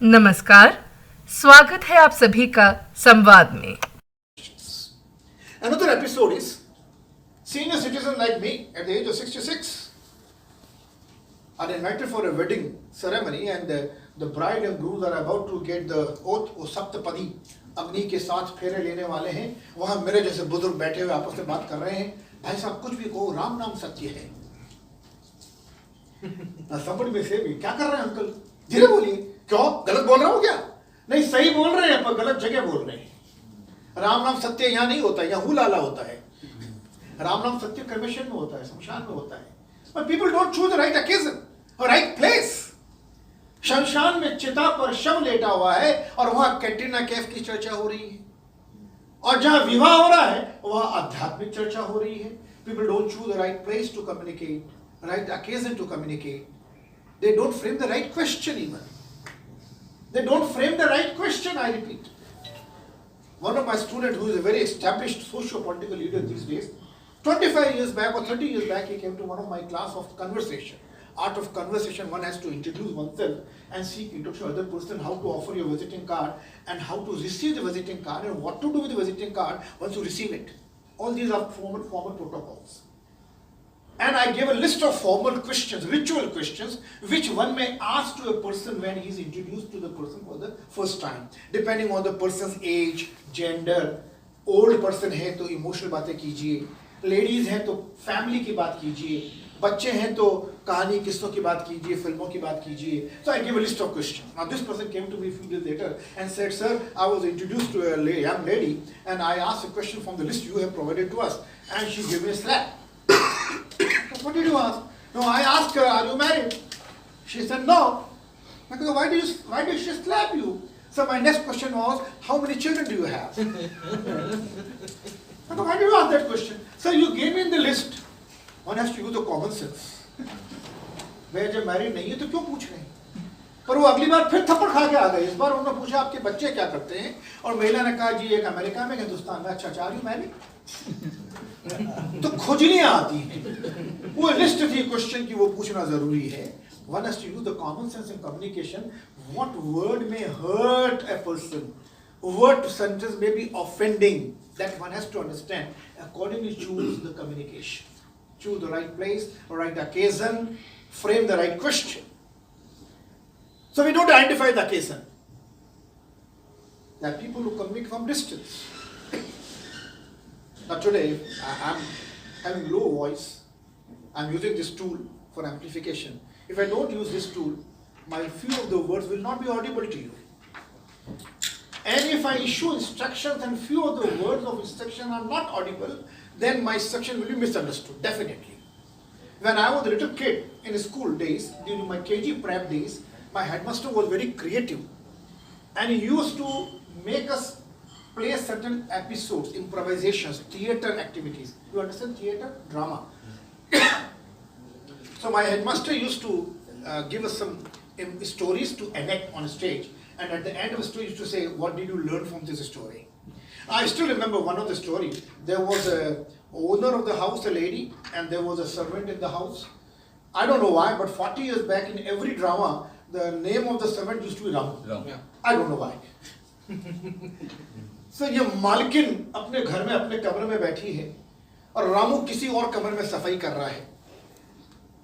नमस्कार, स्वागत है आप सभी का संवाद में। Another episode is senior citizen like me at the age of 66 are invited for a wedding ceremony and the bride and groom are about to get the oath or saptapadi अग्नि के साथ फेरे लेने वाले हैं। वहां मेरे जैसे बुजुर्ग बैठे हुए आपस में बात कर रहे हैं। भाई साहब कुछ भी कहो, राम नाम सत्य है। somebody may say, क्या कर रहे हैं अंकल, धीरे बोलिए, क्यों गलत बोल रहा हूँ क्या? नहीं, सही बोल रहे हैं पर गलत जगह बोल रहे हैं। राम नाम सत्य यहाँ नहीं होता, यहाँ हुलाला होता है। राम नाम सत्य क्रमेशन में होता है, शमशान में होता है। But people don't choose the right occasion or right place. शमशान में चिता पर शव लेटा हुआ है और वहां कैटरीना कैफ की चर्चा हो रही है, और जहां विवाह हो रहा है वहां आध्यात्मिक चर्चा हो रही है। People don't choose the right place to communicate, right occasion to communicate. They don't frame the right question even. They don't frame the right question, I repeat. One of my students who is a very established socio-political leader these days, 25 years back or 30 years back, he came to one of my class of conversation. Art of conversation, one has to introduce oneself and seek introduction to other person, how to offer your visiting card and how to receive the visiting card and what to do with the visiting card once you receive it. All these are formal protocols. And I gave a list of formal questions, ritual questions, which one may ask to a person when he is introduced to the person for the first time, depending on the person's age, gender. Old person है तो emotional बातें कीजिए, ladies हैं तो family की बात कीजिए, बच्चे हैं तो कहानी किस्सों की बात कीजिए, फिल्मों की बात कीजिए. So I gave a list of questions. Now this person came to me a few days later and said, "Sir, I was introduced to a young lady and I asked a question from the list you have provided to us, and she gave me a slap." What did you ask? No, I asked her, "Are you married?" She said, "No." I go, why did she slap you? So my next question was, "How many children do you have?" I go, why did you ask that question? So you gave me in the list. One has to use the common sense. मैं जब married नहीं है तो क्यों पूछ रहे हैं? पर वो अगली बार फिर थप्पड़ खा के आ गए। इस बार उन्होंने पूछा आपके बच्चे क्या करते हैं, और महिला ने कहा जी एक अमेरिका में, हिंदुस्तान में। अच्छा, चार मैरिड? तो खुजलियां आती हैं। वो लिस्ट थी क्वेश्चन की, वो पूछना जरूरी है। One has to use the common sense in communication. What word may hurt a person? What sentence may be offending? That one has to understand. Accordingly, choose the communication. Choose the right place, the right occasion, frame the right question. So we don't identify the occasion. There are people who communicate from distance. Now today, I'm having low voice. I'm using this tool for amplification. If I don't use this tool, my few of the words will not be audible to you. And if I issue instructions and few of the words of instruction are not audible, then my instruction will be misunderstood, definitely. When I was a little kid in school days, during my KG prep days, my headmaster was very creative. And he used to make us play certain episodes, improvisations, theater activities. You understand theater? Drama. So my headmaster used to give us some stories to enact on stage. And at the end of the story, he used to say, "What did you learn from this story?" I still remember one of the stories. There was a owner of the house, a lady, and there was a servant in the house. I don't know why, but 40 years back in every drama, the name of the servant used to be Ramu. Yeah. I don't know why. So ये मालकिन अपने घर में अपने कमरे में बैठी है और रामू किसी और कमरे में सफाई कर रहा है,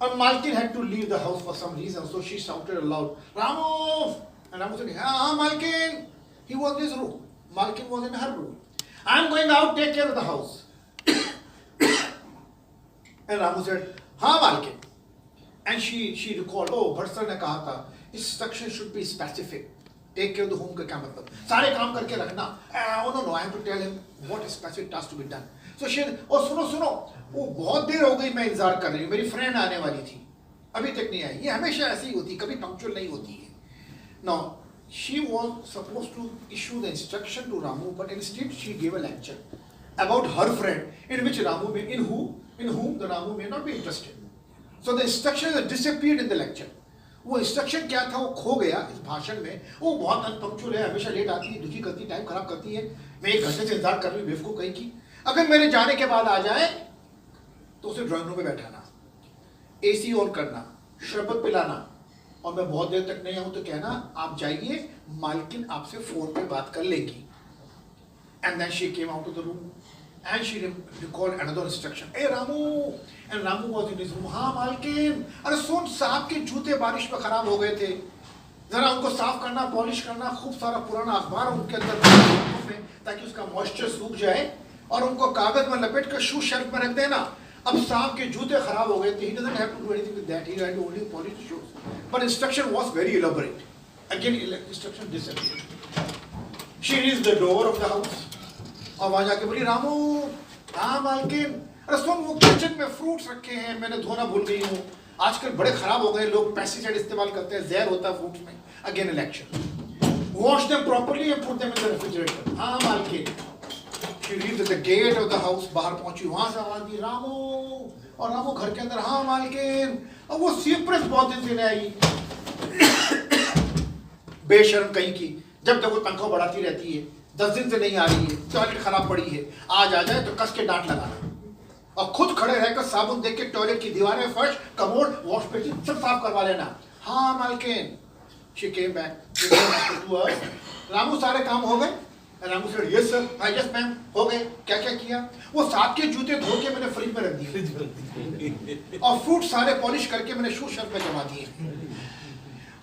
और मालकिन had to leave the house for some reason, so she shouted aloud, "Ramu!" And Ramu said, "हाँ मालकिन." He was in his room. Malkin was in her room. "I'm going out, take care of the house." And Ramu said, "हाँ मालकिन." And she recalled, "Oh, Bhatt sir ने कहा था, instruction should be specific. Take care of the home का क्या मतलब? सारे काम करके रखना." "Oh no, I have to tell him what specific task to be done." So she said, "Oh सुनो, वो बहुत देर हो गई, मैं इंतजार कर रही हूँ, मेरी फ्रेंड आने वाली थी, अभी तक नहीं आई." ये हमेशा ऐसी ही होती, कभी पंक्चुअल नहीं होती है. Now, she was supposed to issue the instruction to Ramu, but instead she gave a lecture about her friend in whom the Ramu may not be interested. So the instruction has disappeared in the lecture. वो instruction क्या था वो खो गया इस भाषण में. वो बहुत अनपंक्चुअल है, हमेशा लेट आती है, दुखी करती, टाइम खराब करती है. मैं 1 घंटे से इंतजार कर रही हूँ बेवकूफ कहीं की. अगर मेरे जाने के बाद आ जाए तो उसे ड्राइंग रूम में बैठाना, एसी ऑन करना, शरबत पिलाना, और मैं बहुत देर तक नहीं आऊं तो कहना आप जाइए, मालकिन आपसे फोन पे बात कर लेगी। And then she came out of the room and she recalled another instruction. Hey Ramu, and Ramu was in his room. हाँ मालकिन, अरे सुन, साहब के जूते बारिश में खराब हो गए थे, जरा उनको साफ करना, पॉलिश करना, खूब सारा पुराना अखबार उनके अंदर में, ताकि उसका मॉइस्चर सूख जाए, और उनको कागज में लपेट कर शू शेल्फ में रख देना। अब साहब के जूते खराब हो गए थे, he doesn't have to do anything with that, he had to only polish the shoes. But instruction was very elaborate. Again instruction disappeared. She reached the door of the house. और वहां जाके बोली रामू, हाँ मालकिन, अरे सुन, वो किचन में fruits रखे हैं, मैंने धोना भूल गई हूँ, आजकल बड़े खराब हो गए, लोग पेस्टिसाइड इस्तेमाल करते हैं, जहर होता है फ्रूट्स में। Again election, wash them properly and put them in the refrigerator. हाँ मालकिन। She reached the gate of the house, बाहर पहुंची, वहां से आवाज दी रामू, और रामू घर के अंदर, हाँ मालकिन। और वो सीप्रेस बहुत दिन से नहीं आई, बेशर्म कहीं की, जब देखो तनख्वाह बढ़ाती रहती है, 10 दिन से नहीं आ रही है, टॉयलेट खराब पड़ी है, आज आ जाए तो कस के डांट लगाना, और खुद खड़े रहकर साबुन देख के टॉयलेट की दीवारें, फर्श, कमोड, वॉश बेसिन सब साफ करवा लेना। हाँ मालकिन। She came back to us. Ramu सारे काम हो गए? Ramu said yes sir, yes ma'am, हो गए। क्या क्या किया? वो साथ के जूते धो के मैंने फ्रिज में रख दिए, और फ्रूट सारे पॉलिश करके मैंने शू शेल्फ में जमा दिए।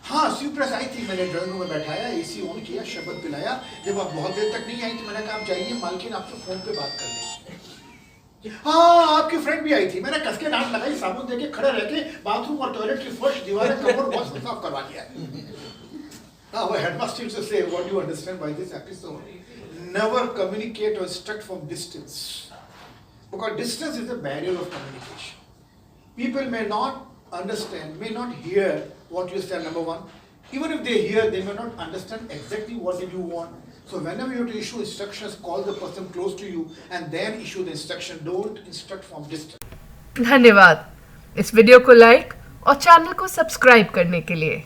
हाँ, सीप्रेस आई थी, मैंने ड्राइंग रूम में बैठाया, एसी ऑन किया, शरबत पिलाया। जब आप बहुत देर तक नहीं आई तो मैंने कहा आप जाइए, मालकिन आपसे फोन पे बात कर लेंगे। हाँ, आपकी फ्रेंड भी आई थी, मैंने कस के डांट लगाई, साबुन देके खड़े रह के बाथरूम और टॉयलेट की फर्श, दीवारें, कमोड, वॉश में साफ करवा दिया। Now our headmaster used to say, what do you understand by this episode? Never communicate or instruct from distance, because distance is a barrier of communication. People may not understand, may not hear what you say, number one. Even if they hear, they may not understand exactly what did you want. So whenever you have to issue instructions, call the person close to you and then issue the instruction. Don't instruct from distance. धन्यवाद इस video को like और channel को subscribe करने के लिए।